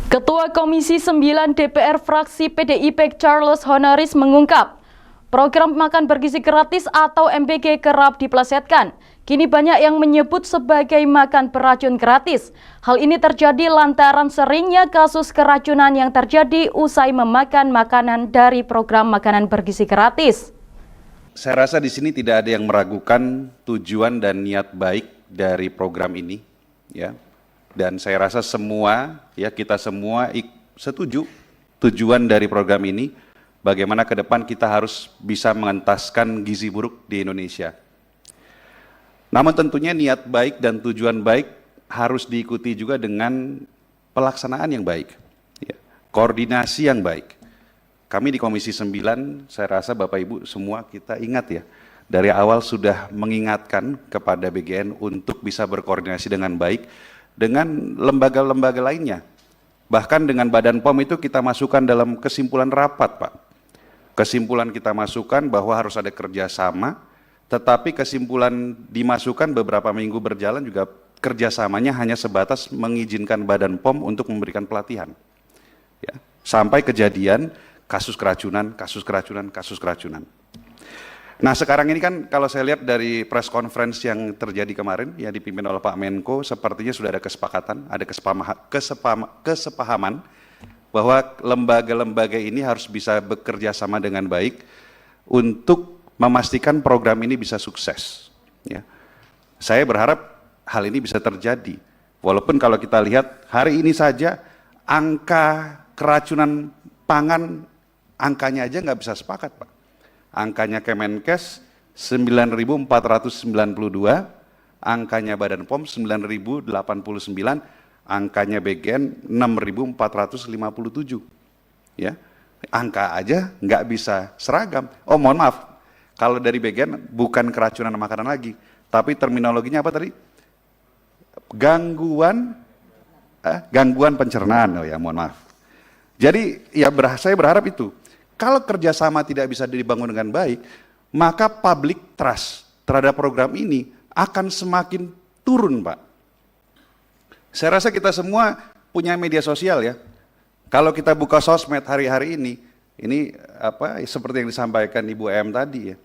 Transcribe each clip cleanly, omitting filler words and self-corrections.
Ketua Komisi 9 DPR fraksi PDIP Charles Honoris mengungkap, program makan bergizi gratis atau MBG kerap dipelesetkan. Kini banyak yang menyebut sebagai makan beracun gratis. Hal ini terjadi lantaran seringnya kasus keracunan yang terjadi usai memakan makanan dari program makanan bergizi gratis. Saya rasa di sini tidak ada yang meragukan tujuan dan niat baik dari program ini, ya. Dan saya rasa kita semua setuju tujuan dari program ini, bagaimana ke depan kita harus bisa mengentaskan gizi buruk di Indonesia. Namun tentunya niat baik dan tujuan baik harus diikuti juga dengan pelaksanaan yang baik, ya. Koordinasi yang baik. Kami di Komisi 9, saya rasa Bapak Ibu semua kita ingat ya, dari awal sudah mengingatkan kepada BGN untuk bisa berkoordinasi dengan baik dengan lembaga-lembaga lainnya. Bahkan dengan Badan POM itu kita masukkan dalam kesimpulan rapat, Pak. Kesimpulan kita masukkan bahwa harus ada kerjasama, tetapi kesimpulan dimasukkan beberapa minggu berjalan juga kerjasamanya hanya sebatas mengizinkan Badan POM untuk memberikan pelatihan. Ya, sampai kejadian kasus keracunan. Nah sekarang ini kan kalau saya lihat dari press conference yang terjadi kemarin yang dipimpin oleh Pak Menko, sepertinya sudah ada kesepakatan, ada kesepahaman bahwa lembaga-lembaga ini harus bisa bekerja sama dengan baik untuk memastikan program ini bisa sukses. Ya. Saya berharap hal ini bisa terjadi. Walaupun kalau kita lihat hari ini saja angka keracunan pangan, angkanya aja nggak bisa sepakat, Pak. Angkanya Kemenkes 9.492, angkanya Badan POM 9.089, angkanya BGN 6.457. Ya, angka aja nggak bisa seragam. Oh mohon maaf, kalau dari BGN bukan keracunan makanan lagi, tapi terminologinya apa tadi? Gangguan pencernaan. Oh ya, mohon maaf. Jadi ya saya berharap itu. Kalau kerjasama tidak bisa dibangun dengan baik, maka public trust terhadap program ini akan semakin turun, Pak. Saya rasa kita semua punya media sosial ya. Kalau kita buka sosmed hari-hari ini seperti yang disampaikan Ibu M tadi ya,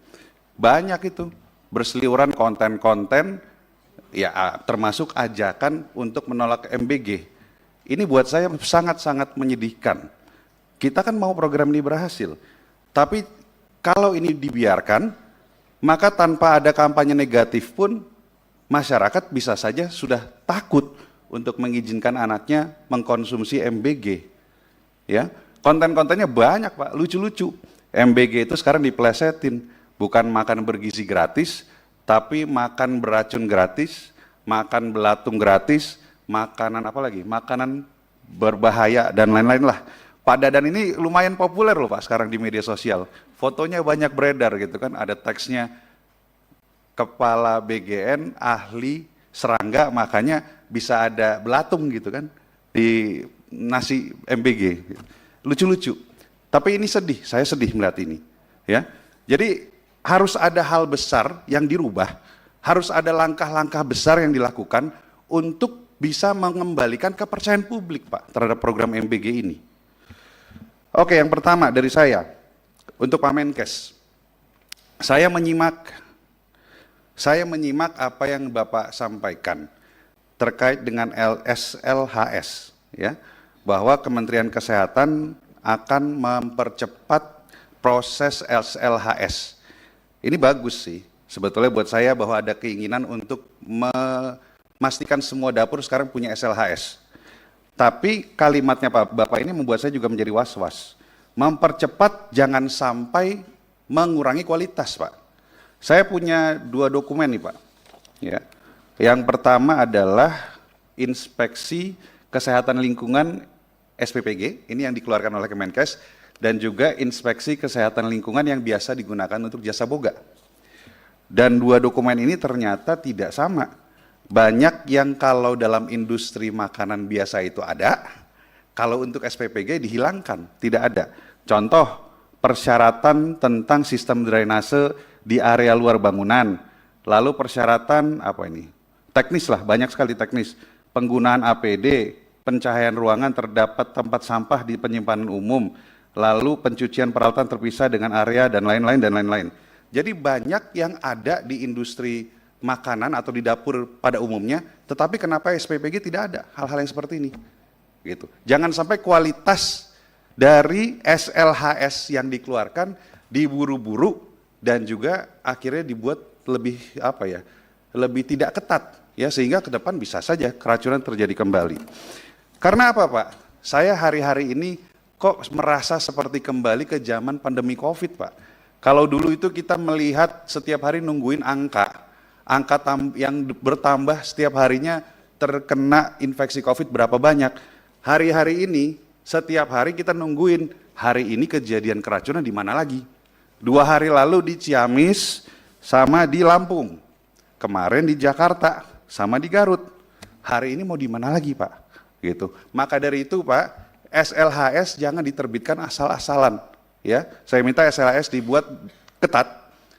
banyak itu berseliweran konten-konten, ya termasuk ajakan untuk menolak MBG. Ini buat saya sangat-sangat menyedihkan. Kita kan mau program ini berhasil, tapi kalau ini dibiarkan, maka tanpa ada kampanye negatif pun, masyarakat bisa saja sudah takut untuk mengizinkan anaknya mengkonsumsi MBG. Ya, konten-kontennya banyak, Pak, lucu-lucu. MBG itu sekarang dipelesetin, bukan makan bergizi gratis, tapi makan beracun gratis, makan belatung gratis, makanan apa lagi? Makanan berbahaya dan lain-lain lah. Pak Dadan ini lumayan populer loh Pak sekarang di media sosial. Fotonya banyak beredar gitu kan, ada teksnya Kepala BGN ahli serangga, makanya bisa ada belatung gitu kan di nasi MBG. Lucu-lucu. Tapi ini sedih, saya sedih melihat ini. Ya. Jadi harus ada hal besar yang dirubah, harus ada langkah-langkah besar yang dilakukan untuk bisa mengembalikan kepercayaan publik Pak terhadap program MBG ini. Oke, yang pertama dari saya, untuk Pak Menkes, saya menyimak apa yang Bapak sampaikan terkait dengan SLHS, ya, bahwa Kementerian Kesehatan akan mempercepat proses SLHS. Ini bagus sih, sebetulnya buat saya bahwa ada keinginan untuk memastikan semua dapur sekarang punya SLHS. Tapi kalimatnya Bapak ini membuat saya juga menjadi was-was. Mempercepat jangan sampai mengurangi kualitas, Pak. Saya punya 2 dokumen nih, Pak. Ya. Yang pertama adalah Inspeksi Kesehatan Lingkungan SPPG, ini yang dikeluarkan oleh Kemenkes, dan juga Inspeksi Kesehatan Lingkungan yang biasa digunakan untuk jasa boga. Dan 2 dokumen ini ternyata tidak sama. Banyak yang kalau dalam industri makanan biasa itu ada, kalau untuk SPPG dihilangkan, tidak ada. Contoh, persyaratan tentang sistem drainase di area luar bangunan, lalu persyaratan teknis lah, banyak sekali teknis, penggunaan APD, pencahayaan ruangan, terdapat tempat sampah di penyimpanan umum, lalu pencucian peralatan terpisah dengan area dan lain-lain dan lain-lain. Jadi banyak yang ada di industri makanan atau di dapur pada umumnya, tetapi kenapa SPPG tidak ada hal-hal yang seperti ini? Gitu. Jangan sampai kualitas dari SLHS yang dikeluarkan diburu-buru dan juga akhirnya dibuat lebih lebih tidak ketat ya, sehingga ke depan bisa saja keracunan terjadi kembali. Karena apa, Pak? Saya hari-hari ini kok merasa seperti kembali ke zaman pandemi Covid, Pak. Kalau dulu itu kita melihat setiap hari nungguin angka yang bertambah setiap harinya terkena infeksi Covid berapa banyak. Hari-hari ini, setiap hari kita nungguin, hari ini kejadian keracunan di mana lagi? 2 hari lalu di Ciamis sama di Lampung. Kemarin di Jakarta sama di Garut. Hari ini mau di mana lagi, Pak? Gitu. Maka dari itu, Pak, SLHS jangan diterbitkan asal-asalan. Ya, saya minta SLHS dibuat ketat